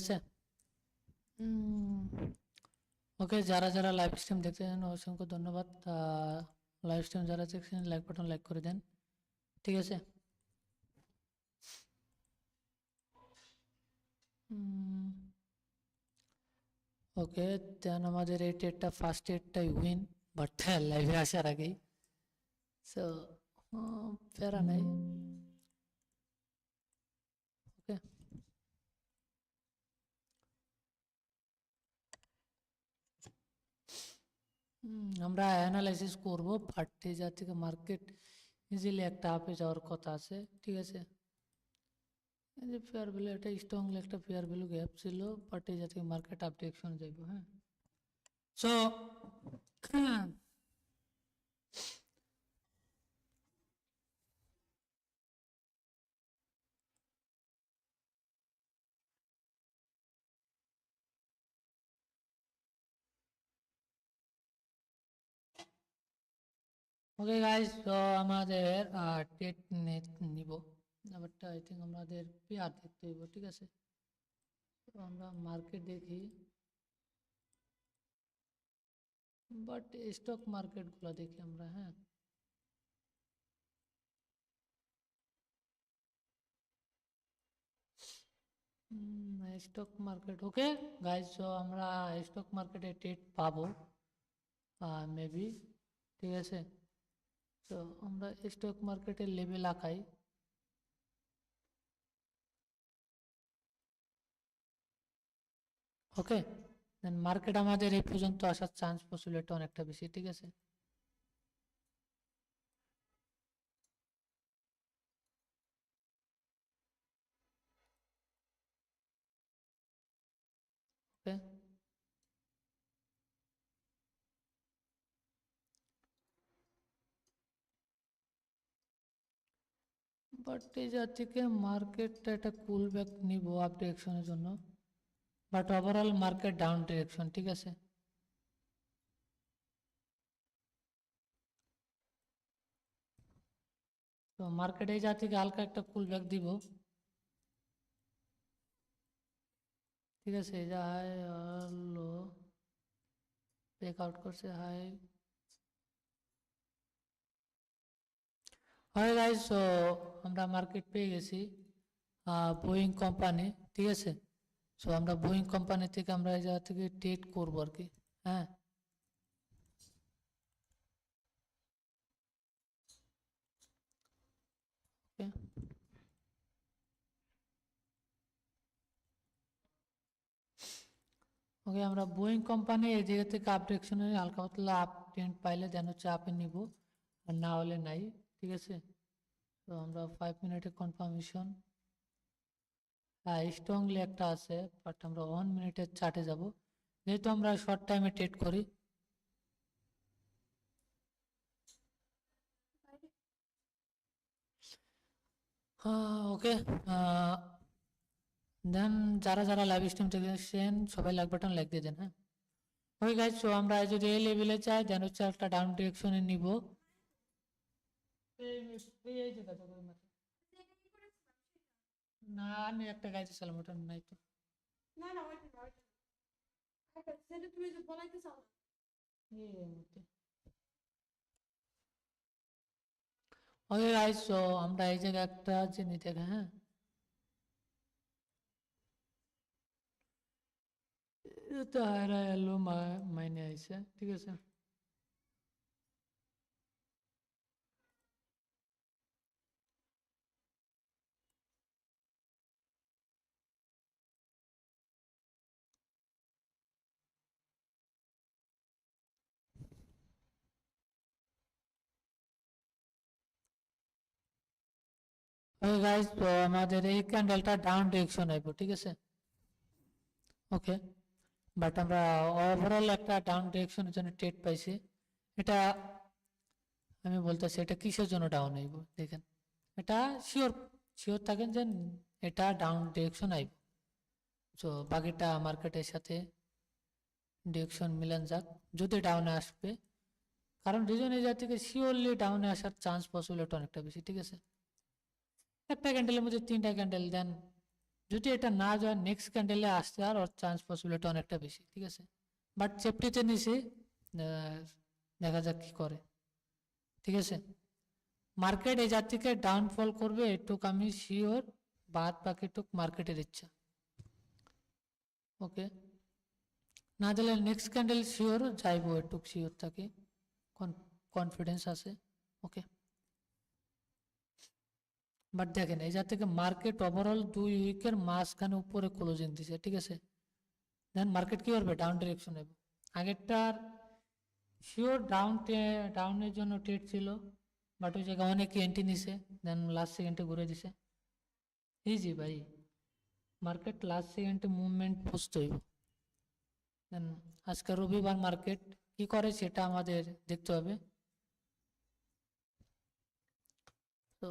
আছে। ওকে, যারা যারা লাইভ স্ট্রিম দেখতেছেন অসংখ্য ধন্যবাদ। লাইভ স্ট্রিম যারা দেখছেন লাইক বাটন লাইক করে দেন, ঠিক আছে। ওকে, দেন আমাদের এই টেটটা ফার্স্ট টেটটাই উইন, বাট লাইভে আসার আগেই, সো প্যারা নাই। ওকে, আমরা অ্যানালাইসিস করব, বাট এই যা থেকে মার্কেট ইজিলি একটা আপে যাওয়ার কথা আছে, ঠিক আছে। এই যে ফেয়ার ভ্যালু, এটা স্ট্রংলি একটা ফেয়ার ভ্যালু গ্যাপ ছিল, বাট এই যা থেকে মার্কেট আপ ডিরেকশন যাইব। হ্যাঁ, সো ওকে গাইস, তো আমাদের টেট নিব, ব্যাপারটা আই থিঙ্ক আমাদের পেয়ার দেখতে হইব, ঠিক আছে। তো আমরা মার্কেট দেখি, বাট স্টক মার্কেটগুলো দেখি আমরা। হ্যাঁ, স্টক মার্কেট, ওকে গাইস, সো আমরা স্টক মার্কেটে ট্রেড পাবো মেবি, ঠিক আছে। তো আমরা স্টক মার্কেটের লেভেল আঁকাই। ওকে, দেন মার্কেট আমাদের এই পর্যন্ত আসার চান্স পসিবিলিটি অনেকটা বেশি, ঠিক আছে। ওকে, বাট এই যা থেকে মার্কেটটা একটা কুল ব্যাক নিব আপ ডিরেকশনের জন্য, but overall market down direction, ঠিক আছে। তো মার্কেট এই যা থেকে হালকা একটা কুল ব্যাক দিব, ঠিক আছে। এই যা হাই লো ব্রেকআউট করছে, হাই হয় গাইস। সো আমরা মার্কেট পেয়ে গেছি বোয়িং কোম্পানি, ঠিক আছে। সো আমরা বোয়িং কোম্পানি থেকে আমরা এই জায়গা থেকে ট্রেড করবো আর কি। হ্যাঁ, ওকে, ওকে, আমরা বোয়িং কোম্পানি এই জায়গা থেকে আপ ডিরেকশনে হালকা পাতলা আপ ট্রেন্ড পাইলে দেন হচ্ছে আপে নিব, আর না হলে নাই, ঠিক আছে। তো আমরা 5 মিনিটে কনফার্মেশন, স্ট্রংলি একটা আছে, বাট আমরা 1 মিনিটের চার্টে যাব, যেহেতু আমরা শর্ট টাইমে ট্রেড করি। ওকে, দেন যারা যারা লাইভ স্ট্রিম থেকে এসেছেন সবাই লাইক বাটন লাইক দিয়ে দেন। হ্যাঁ, ওকে গাইজ, সো আমরা যদি এই লেভেলে চাই দেন হচ্ছে একটা ডাউন ডিরেকশনে নিব। না, আমি একটা গাইতেছিলাম, ওটা নাই তো। না না, ওইটা না, ওইটা না। সেটা তুমি যে বলাইতে চাও না। এই মুহূর্তে ওকে গাইজ, সো আমরা এই জায়গায় একটা জিনিস দেখে, হ্যাঁ, এটা হায়রা এলো মাইনে আইছে, ঠিক আছে। ওকে গাইজ, তো আমাদের এই ক্যান্ডেলটা ডাউন ডিরেকশন আইব, ঠিক আছে। ওকে, বাট আমরা ওভারঅল একটা ডাউন ডিরেকশনের জন্য ট্রেড পাইছি। এটা আমি বলতেছি এটা কিসের জন্য ডাউন আইব দেখেন, এটা শিওর শিওর থাকেন যে এটা ডাউন ডিরেকশন আইব। তো বাকিটা মার্কেটের সাথে ডিরেকশন মিলান যাক, যদি ডাউনে আসবে, কারণ রিজন এই জায়গা থেকে শিওরলি ডাউনে আসার চান্স পসিবিলিটি অনেকটা বেশি, ঠিক আছে। একটা ক্যান্ডেলের মধ্যে 3টা ক্যান্ডেল দেন যদি এটা না যায় নেক্সট ক্যান্ডেলে আসতে আর ওর চান্স পসিবিলিটি অনেকটা বেশি, ঠিক আছে। বাট সেফটিতে নিছি, দেখা যাক কি করে, ঠিক আছে। মার্কেট এই জাত থেকে ডাউনফল করবে এটুক আমি শিওর, বাদ বাকিটুক মার্কেটের ইচ্ছা। ওকে, না দিলে নেক্সট ক্যান্ডেল শিওর যাইবো, এটুক শিওর থাকি, কনফিডেন্স আছে। ওকে, বাট দেখেন এই জাত থেকে মার্কেট ওভারঅল 2 উইকের মাঝখানে উপরে ক্লোজিং দিছে, ঠিক আছে। দেন মার্কেট কি করবে, ডাউন ডিরেকশন নেবে। আগেরটার শিওর ডাউনের জন্য ট্রেড ছিল, বাট ওই জায়গায় অনেকে এন্ট্রি নিছে, দেন লাস্ট সেকেন্ডে ঘুরে দিছে। ইজি ভাই, মার্কেট লাস্ট সেকেন্ডে মুভমেন্ট বুঝতে হইব। দেন আজকে রবিবার মার্কেট কি করে সেটা আমাদের দেখতে হবে, তো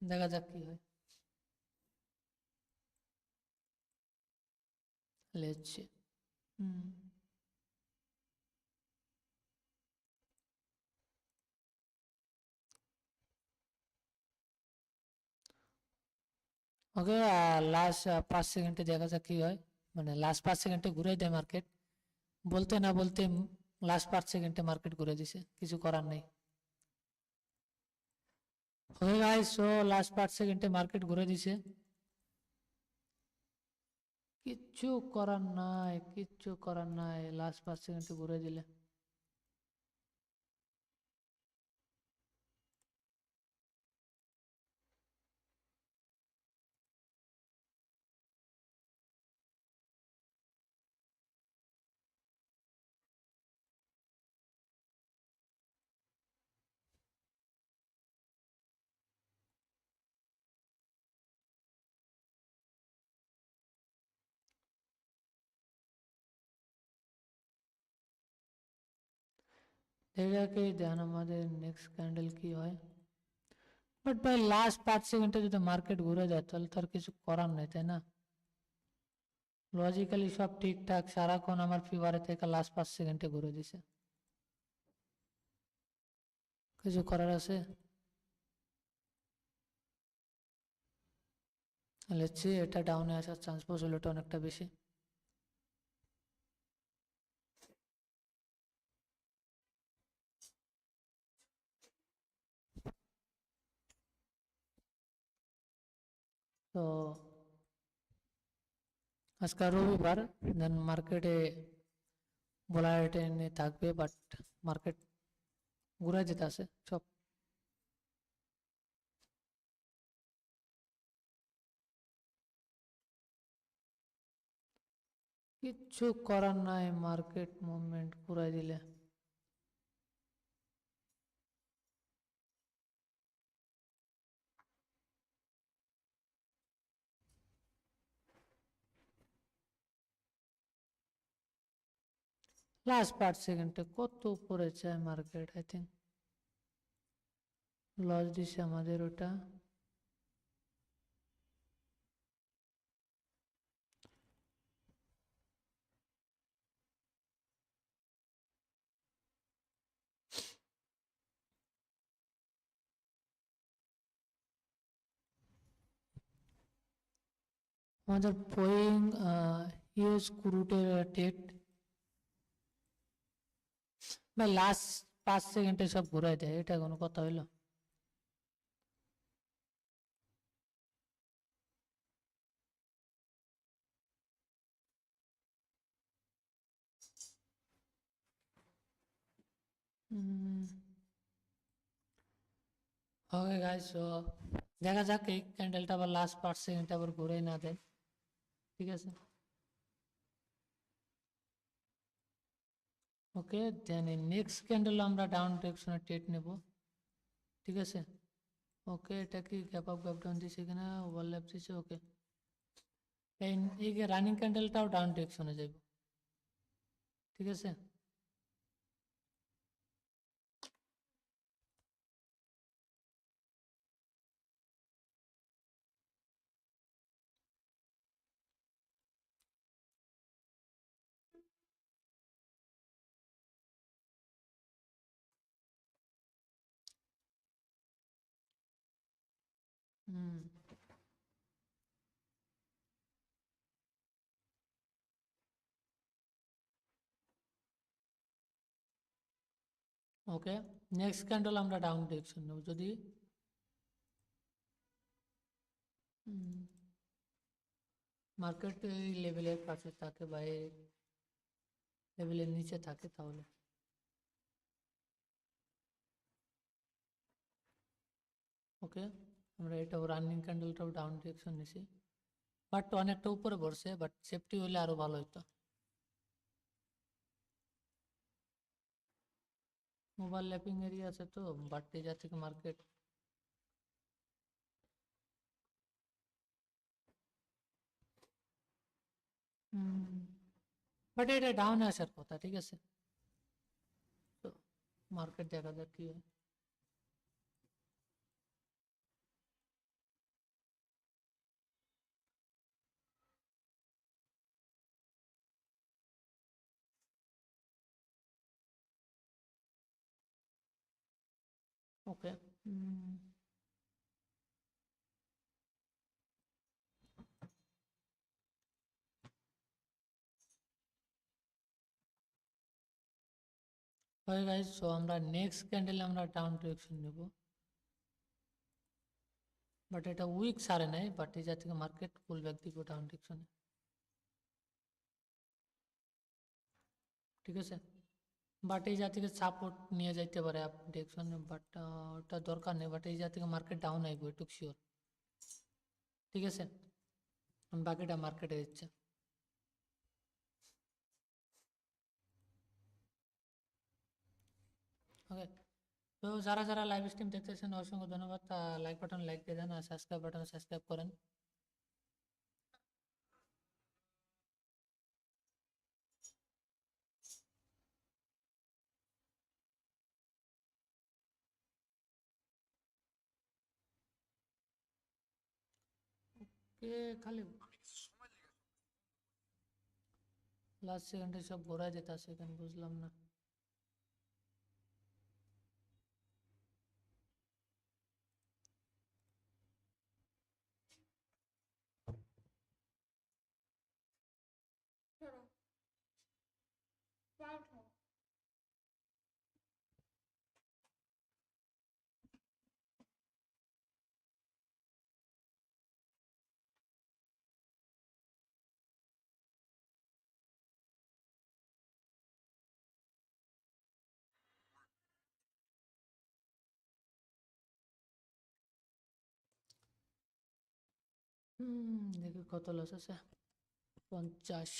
দেখা যাক কি হয়। Let's see. ওকে, লাস্ট 5 সেকেন্ডে দেখা যাক কি হয়, মানে লাস্ট 5 সেকেন্ডে ঘুরে দেয় মার্কেট, বলতে না বলতে লাস্ট 5 সেকেন্ডে মার্কেট ঘুরে দিছে, কিছু করার নেই। ওকে গাইস, সো লাস্ট 5 সেকেন্ডে মার্কেট ঘুরে দিছে, কিচ্ছু করার নাই, কিচ্ছু করার নাই, লাস্ট 5 সেকেন্ডে ঘুরে দিলে। এটাকেই দেন আমাদের নেক্সট ক্যান্ডেল কি হয়। বাট ভাই লাস্ট 5 সেকেন্ডে যদি মার্কেট ঘুরে যায় তাহলে তো আর কিছু করার নেই, তাই না। লজিক্যালি সব ঠিকঠাক, সারাক্ষণ আমার ফিভারে থেকে লাস্ট 5 সেকেন্ডে ঘুরে দিছে, কিছু করার আছে। লেটস সি, এটা ডাউনে আসার চান্স পসিবিলিটি অনেকটা বেশি। তো আজকে রবিবার, দেন মার্কেটে ভোলাটিলিটি নিয়ে থাকবে, বাট মার্কেট ঘুরে যেতে আছে সব। কিচ্ছু করার নাই, মার্কেট মুভমেন্ট ঘুরাই দিলে। লাস্ট 5 সেকেন্ডে কত উপরে যায় মার্কেট, আই থিঙ্ক লস দিছে আমাদের ওটা। আমাদের বোয়িং ইউএস ক্রুডের টেট ভাই লাস্ট 5 সেকেন্ডে সব ঘুরাই দেয়, এটা কোনো কথা হইলো। ওকে গাইস, সো দেখা যাক এই ক্যান্ডেলটা আবার লাস্ট 5 সেকেন্ডে আবার ঘুরে না দেয়, ঠিক আছে। ওকে, দেন নেক্সট ক্যান্ডেল আমরা ডাউন ডিরেকশনে ট্রেড নেব, ঠিক আছে। ওকে, এটা কি গ্যাপ আপ গ্যাপ ডাউন দিছে কিনা, ওভারল্যাপ দিছে। ওকে, এই রানিং ক্যান্ডেলটাও ডাউন ডিরেকশনে যাইব, ঠিক আছে। হুম, ওকে, নেক্সট ক্যান্ডেল আমরা ডাউন ডিরেকশন নেব। যদি মার্কেট এই লেভেলের কাছে থাকে বা এই লেভেলের নিচে থাকে তাহলে ওকে, আমরা এটাও রানিং ক্যান্ডেলটাও ডাউন ডিরেকশন নিছি, বাট অনেকটা উপরে পড়ছে, বাট সেফটি হলে আরো ভালো হতো। মোবাইল ল্যাপিং এরিয়া আছে তো, বাট এই যা থেকে মার্কেট বাট এটা ডাউনে আসার কথা, ঠিক আছে। তো মার্কেট দেখা যাক কি হয়। ওকে, হয় গাইস, সো আমরা নেক্সট ক্যান্ডেলে আমরা ডাউন ডিরেকশন নেব, বাট এটা উইক সারে নাই, বাট এই যা থেকে মার্কেট পুল ব্যাক দিব ডাউন ডিরেকশনে, ঠিক আছে। বাট এই যা থেকে সাপোর্ট নিয়ে যাইতে পারে আপ ডিরেকশনে, বাট ওটা দরকার নেই, বাট এই যা থেকে মার্কেট ডাউন আইব এটুক শিওর, ঠিক আছে। বাকিটা মার্কেটে দিচ্ছে। ওকে, তো যারা যারা লাইভ স্ট্রিম দেখতেছেন অসংখ্য ধন্যবাদ। লাইক বাটন লাইক দিয়ে দেন আর সাবস্ক্রাইব বাটন সাবস্ক্রাইব করেন। কে খালি লাস্ট সেকেন্ডে সব ভরা যেতে আছে, কেন বুঝলাম না। দেখি কত লস আছে, 50।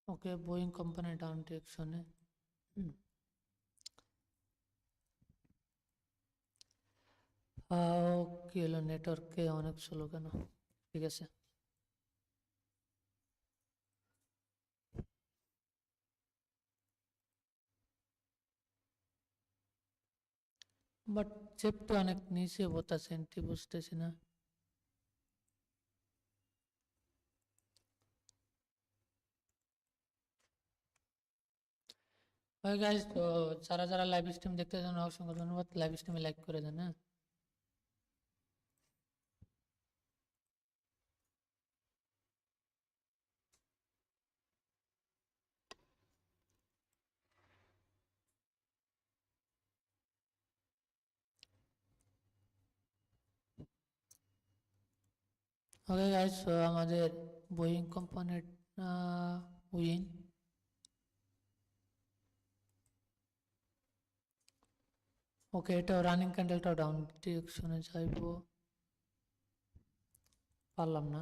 ওকে, বোয়িং কোম্পানি ডাউন ডিরেকশনে। কি হলো, নেটওয়ার্কে অনেক স্লো কেন? ঠিক আছে, বাট সেফটি অনেক নিচে বলতেছে, এন্ট্রি বুঝতেছি না। হয় গাইস, তো যারা যারা লাইভ স্ট্রিম দেখতেছেন অসংখ্য ধন্যবাদ, লাইভ স্ট্রিমে লাইক করে দেন, হ্যাঁ। ওকে গাইস, সো আমাদের বোয়িং কোম্পানির উইন। ওকে, এটা রানিং ক্যান্ডেলটা ডাউন ডিরেকশনে যাইবো, পারলাম না।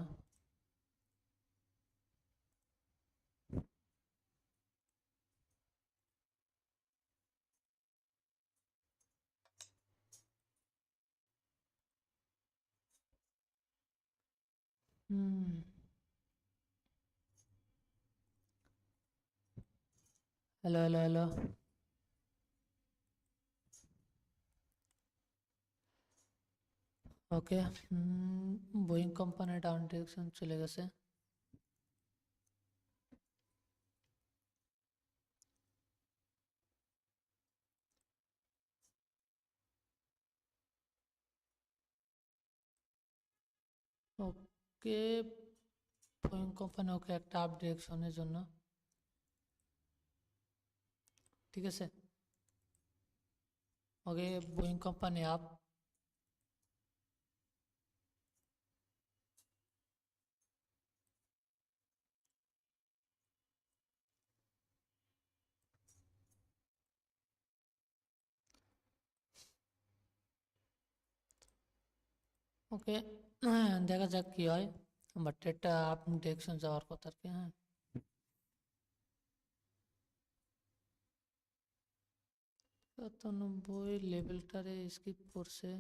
Hello hello hello. Okay, Boeing company down direction চলে গেছে। ওকে, বোয়িং কোম্পানি ওকে একটা আপ ডিরেকশনের জন্য, ঠিক আছে। ওকে, বোয়িং কোম্পানি আপ। ওকে, হ্যাঁ দেখা যাক কি হয়, বাট এটা আপ ডিরেকশন যাওয়ার কথা আর কি। হ্যাঁ, 97 লেভেলটারে স্কিপ করছে,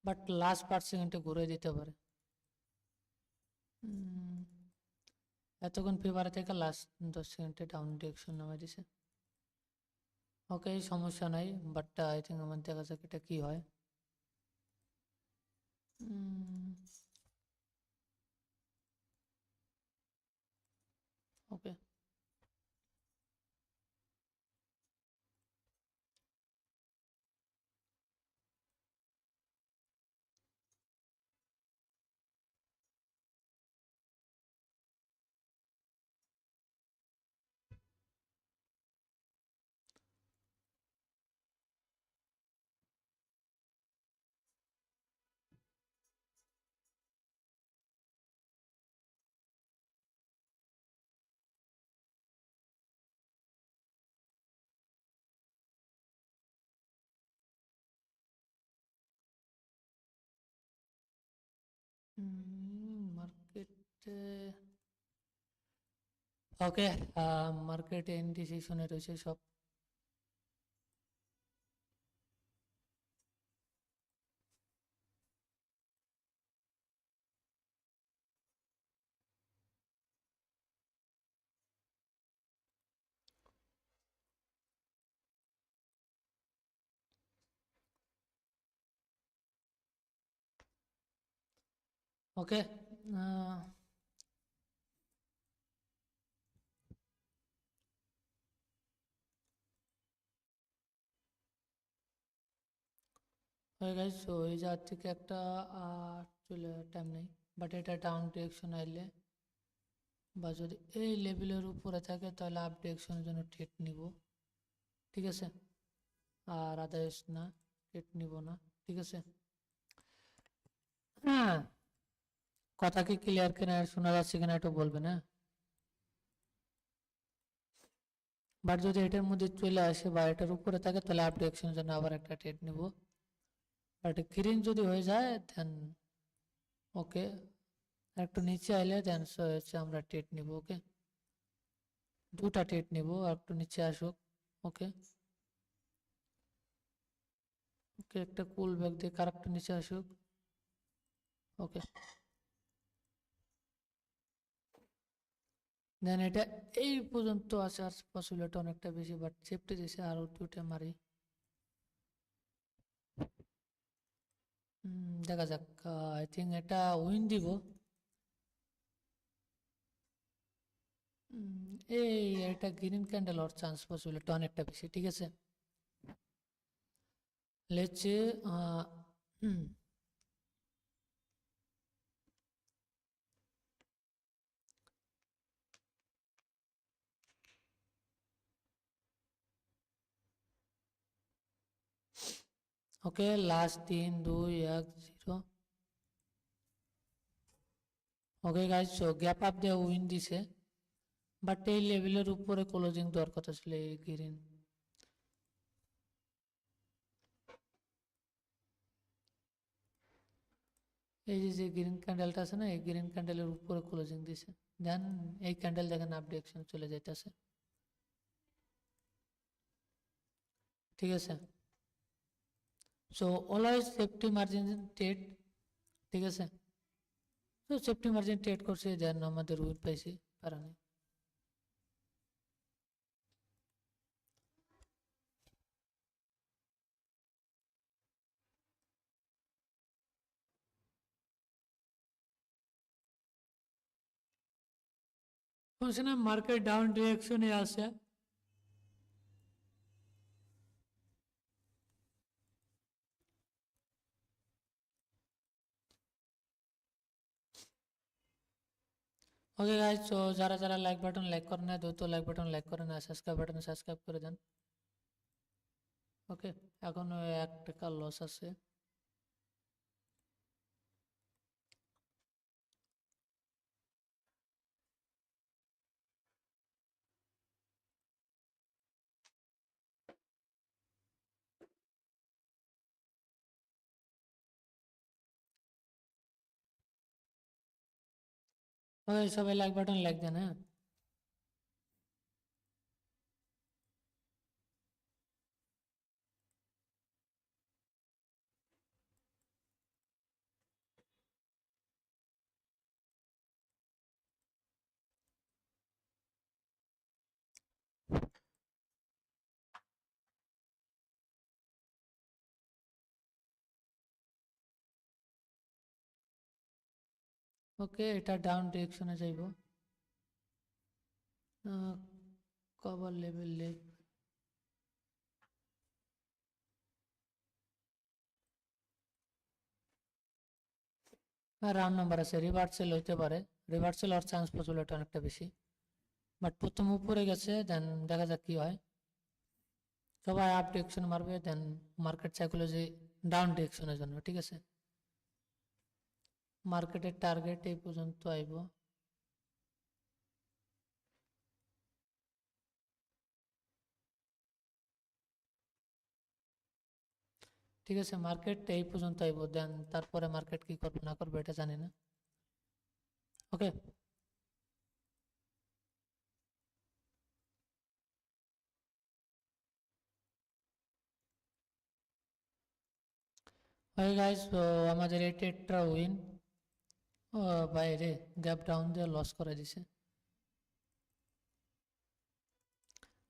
বাট লাস্ট 5 সেকেন্ডে ঘুরে দিতে পারে। এতক্ষণ ফেভারে থেকে লাস্ট 10 সেকেন্ডে ডাউন ডিরেকশন নামে দিছে। ওকে, সমস্যা নাই, বাট আই থিঙ্ক আমার দেখা যাক এটা কি হয়। ওকে, মার্কেটে, ওকে, মার্কেটে ইনডিসিশনে রয়েছে সব। ওকে, হয়ে গেছে। সো এই জায়গা থেকে একটা চলে টাইম নেই, বাট এটা ডাউন ডিরেকশন আইলে বা যদি এই লেভেলের উপরে থাকে তাহলে আপ ডিরেকশনের জন্য ট্রেড নিব, ঠিক আছে। আর আদার্স না, ট্রেড নিব না, ঠিক আছে। হ্যাঁ, কথা কি ক্লিয়ার কিনা শোনা যাচ্ছে কিনা একটু বলবেন, হ্যাঁ। বাট যদি এটার মধ্যে চলে আসে বা এটার উপরে থাকে তাহলে আপ ডিরেকশনের জন্য আবার একটা ট্রেড নিব, বাট গ্রিন যদি হয়ে যায় দেন ওকে, একটু নিচে আইলে দেন হচ্ছে আমরা ট্রেড নিব। ওকে, দুটা ট্রেড নিব, আর একটু নিচে আসুক। ওকে, ওকে, একটা কুল ব্যাগ দিয়ে কার একটু নিচে আসুক। ওকে, দেন এটা এই পর্যন্ত আসার পসিবিলিটি অনেকটা বেশি, বাট সেফটি দিছে আরো দুটা মারি। দেখা যাক, আই থিঙ্ক এটা উইন দিব। এই এটা গ্রিন ক্যান্ডেল হওয়ার চান্স পসিবিলিটি অনেকটা বেশি, ঠিক আছে। Let's okay, last 3 2 1 0। Okay guys, so gap up দিয়ে উইন দিছে, বাট এই লেভেলের উপরে ক্লোজিং দেওয়ার কথা ছিল এই গ্রিন। এই যে গ্রিন ক্যান্ডেলটা আছে না, এই গ্রিন ক্যান্ডেলের উপরে ক্লোজিং দিছে, দেন এই ক্যান্ডেল দেখেন আপ ডিরেকশন চলে যাইতেছে, ঠিক আছে। So always safety margin trade, ঠিক আছে। তো সেফটি মার্জিন ট্রেড করছে, দেন আমাদের উইন পাইছি, পারা নেই। বলছে না মার্কেট ডাউন ডিরেকশনে আছে, ওকে গাইজ। সো যারা যারা লাইক বাটন লাইক করেন না, দ্রুত লাইক বাটন লাইক করেন, আর সাবস্ক্রাইব বাটন সাবস্ক্রাইব করে দেন। ওকে, এখনো 1 টাকা লস আছে। ওকে, সবাই লাইক বাটন লাইক দেন, হ্যাঁ। ওকে, এটা ডাউন ডিরেকশনে যাইব, cover level leg, round number আছে, রিভার্সেল হইতে পারে, রিভার্সেল হওয়ার চান্স পসিবিলিটি অনেকটা বেশি, বাট প্রথম উপরে গেছে, দেন দেখা যাক কি হয়। সবাই আপ ডিরেকশন মারবে, দেন মার্কেট সাইকোলজি ডাউন ডিরেকশনের জন্য, ঠিক আছে। মার্কেটের টার্গেট এই পর্যন্ত আইব, ঠিক আছে। মার্কেট এই পর্যন্ত আইব, দেন তারপরে মার্কেট কি করবে না করবে এটা জানি না। ওকে, ওকে গাইস, আমাদের এই ট্রেডটা উইন। ও বাইরে গ্যাপ ডাউন দিয়ে লস করে দিছে,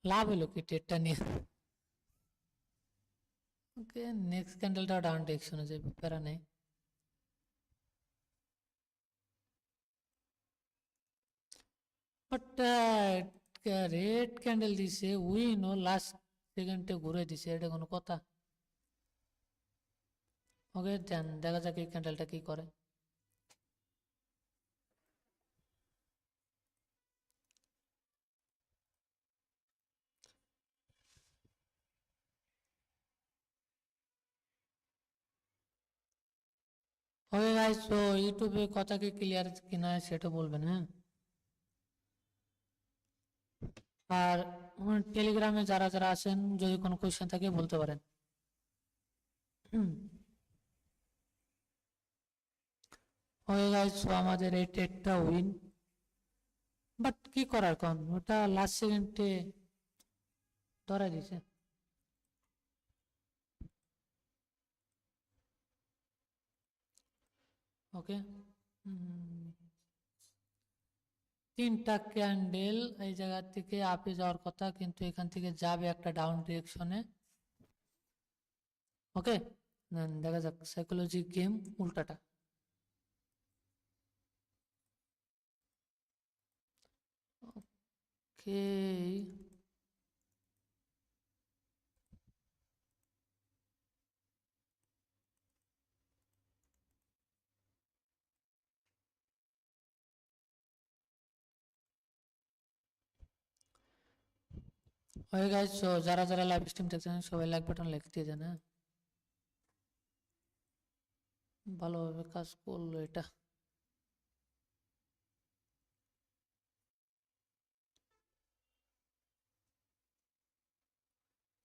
লাভ হলো কি ট্রেডটা নিয়ে। ওকে, নেক্সট ক্যান্ডেলটা ডাউন ডিরেকশনে যাবে, প্যারা নেই। বাট রেড ক্যান্ডেল দিছে উইন, ও লাস্ট সেকেন্ডে ঘুরে দিছে, এটা কোনো কথা? ওকে, দেন দেখা যাক এই ক্যান্ডেলটা কি করে। ওকে গাইস, তো ইউটিউবে কথা কি ক্লিয়ার কিনা সেটা বলবেন, হ্যাঁ। আর টেলিগ্রামে যারা যারা আছেন, যদি কোনো কোয়েশ্চেন থাকে বলতে পারেন। ওকে গাইস, তো আমাদের এই ট্রেডটা উইন, বাট কি করার, কারণ ওটা লাস্ট সেকেন্ডে ধরা দিছে। ওকে, 3টা ক্যান্ডেল এই জায়গা থেকে আপে যাওয়ার কথা, কিন্তু এখান থেকে যাবে একটা ডাউন ডিরেকশনে। ওকে, দেখা যাক সাইকোলজি গেম উল্টাটা। ওকে, ওকে গাইস, সো যারা যারা লাইভ স্ট্রিম দেখছেন সবাই লাইক বাটন লাইক দিয়ে দেন, হ্যাঁ। ভালোভাবে কাজ করলো এটা।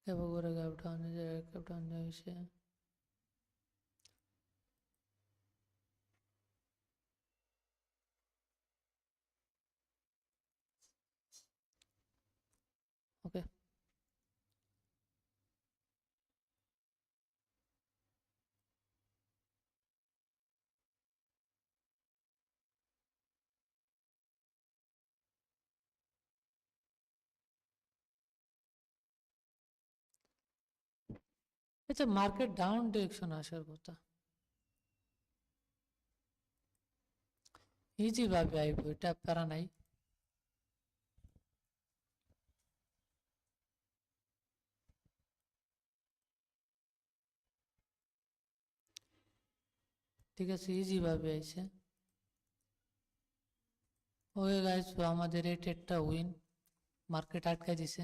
কেবল করে ক্যাপটাউন হয়েছে। ওকে, এটা মার্কেট ডাউন ডিরেকশন আসার কথা, ইজি ভাবে আইব, এটা প্যারা নাই। ঠিক আছে, ইজি ভাবে আইছে। ওকে গাইস, আমাদের এই ট্রেডটা উইন, মার্কেট আটকাই দিছে।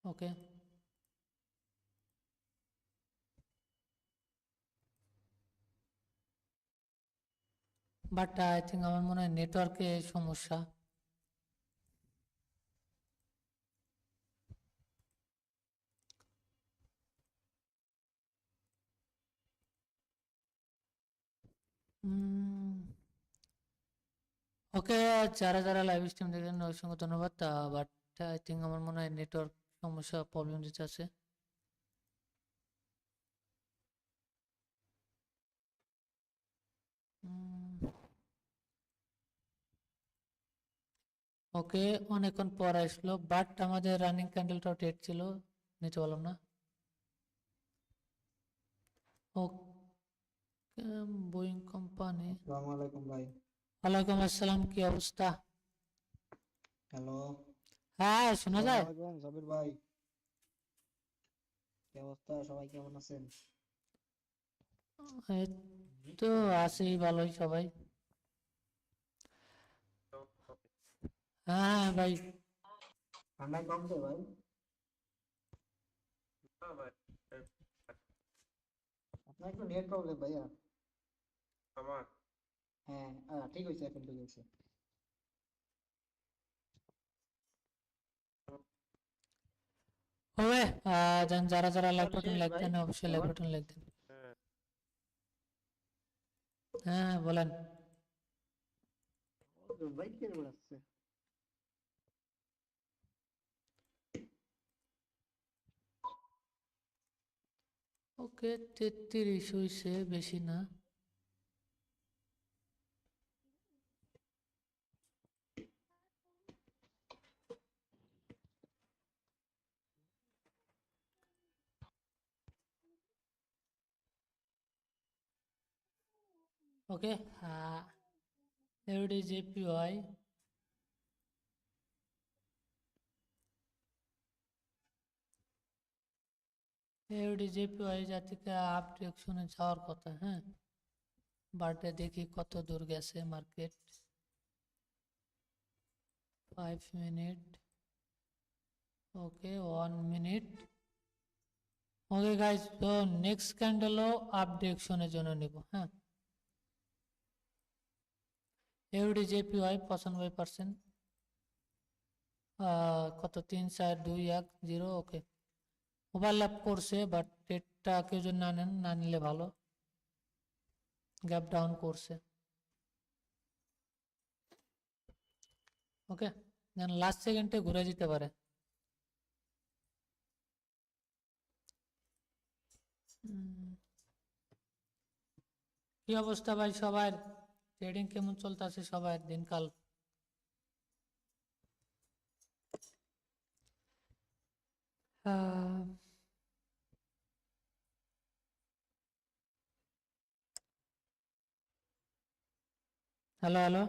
ওকে, বাট আই থিঙ্ক আমার মনে হয় নেটওয়ার্কে সমস্যা। ওকে, যারা যারা লাইভ স্ট্রিম দেখেন অসংখ্য ধন্যবাদ, বাট আই থিঙ্ক আমার মনে হয় নেটওয়ার্ক সমস্যা, প্রবলেম দিতে আছে। ওকে, অনেকক্ষণ পর আসলো, বাট আমাদের রানিং ক্যান্ডেলটাও ডেট ছিল, নিতে পারলাম না। ওকে, বোয়িং কোম্পানি। আসসালামু আলাইকুম ভাই। ওয়ালাইকুম আসসালাম, কি অবস্থা? হ্যালো, হ্যাঁ, শোনা যায়। আসসালামু আলাইকুম সাবির ভাই, কি অবস্থা? সবাই কেমন আছেন? এই তো আছি ভালোই সবাই। হ্যাঁ ভাই। ঠান্ডা কমছে ভাই? আপনার একটু নেট প্রবলেম ভাইয়া। হ্যাঁ, ঠিক হয়েছে, এখন ঠিক হয়েছে। হবে, যারা যারা লাইক বাটন লাইক দেন অবশ্যই লাইক বাটন লাইক দেন। হ্যাঁ বলেন। ভাই কে বলাচ্ছে? ওকে, 33 হইছে, বেশি না। ওকে, এভরিডে জেপিওয়াই, এভরিডে জেপিওয়াই যা থেকে আপ ডিরেকশনে যাওয়ার কথা, হ্যাঁ, বাট দেখি কত দূর গেছে মার্কেট। 5 মিনিট, ওকে 1 মিনিট। ওকে গাইজ, তো নেক্সট ক্যান্ডেলও আপ ডিরেকশনের জন্য নিব, হ্যাঁ। এভরিডে জেপিওয়াই 95%, কত 3 4 2 1 0। ওকে, ওভারল্যাপ করছে, বাট ট্রেডটা কেউ যদি না নেন, না নিলে ভালো। গ্যাপ ডাউন করছে। ওকে, দেন লাস্ট সেকেন্ডে ঘুরে যেতে পারে। কি অবস্থা ভাই সবার? ট্রেডিং কেমন চলতেছে সবার দিনকাল? Hello hello.